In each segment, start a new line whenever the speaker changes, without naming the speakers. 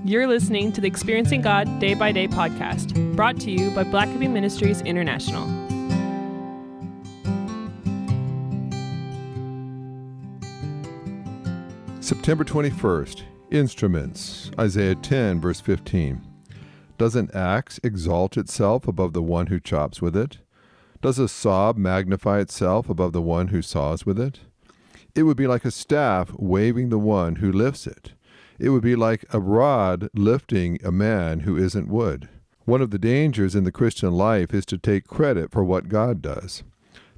You're listening to the Experiencing God Day by Day podcast, brought to you by Blackaby Ministries International.
September 21st, Instruments, Isaiah 10, verse 15. Does an axe exalt itself above the one who chops with it? Does a saw magnify itself above the one who saws with it? It would be like a staff waving the one who lifts it. It would be like a rod lifting a man who isn't wood. One of the dangers in the Christian life is to take credit for what God does.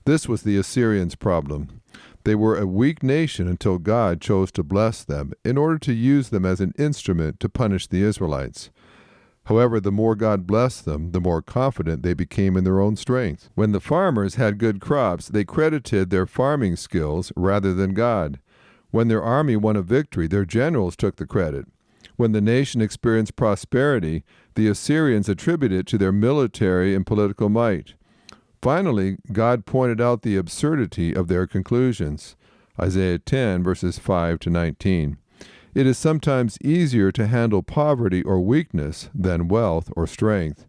This was the Assyrians' problem. They were a weak nation until God chose to bless them in order to use them as an instrument to punish the Israelites. However, the more God blessed them, the more confident they became in their own strength. When the farmers had good crops, they credited their farming skills rather than God. When their army won a victory, their generals took the credit. When the nation experienced prosperity, the Assyrians attributed it to their military and political might. Finally, God pointed out the absurdity of their conclusions. Isaiah 10, verses 5 to 19. It is sometimes easier to handle poverty or weakness than wealth or strength.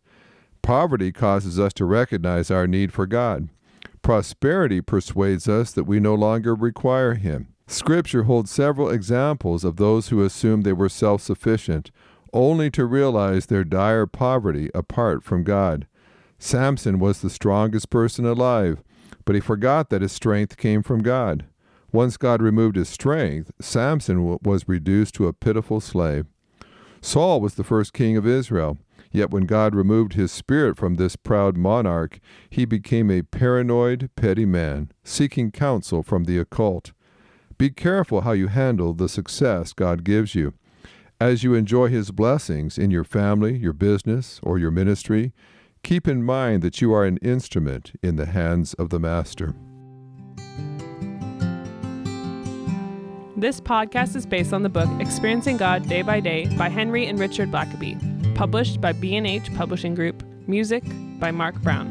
Poverty causes us to recognize our need for God. Prosperity persuades us that we no longer require Him. Scripture holds several examples of those who assumed they were self-sufficient, only to realize their dire poverty apart from God. Samson was the strongest person alive, but he forgot that his strength came from God. Once God removed his strength, Samson was reduced to a pitiful slave. Saul was the first king of Israel, yet when God removed his spirit from this proud monarch, he became a paranoid, petty man, seeking counsel from the occult. Be careful how you handle the success God gives you. As you enjoy His blessings in your family, your business, or your ministry, keep in mind that you are an instrument in the hands of the Master.
This podcast is based on the book Experiencing God Day by Day by Henry and Richard Blackaby, published by B&H Publishing Group, music by Mark Brown.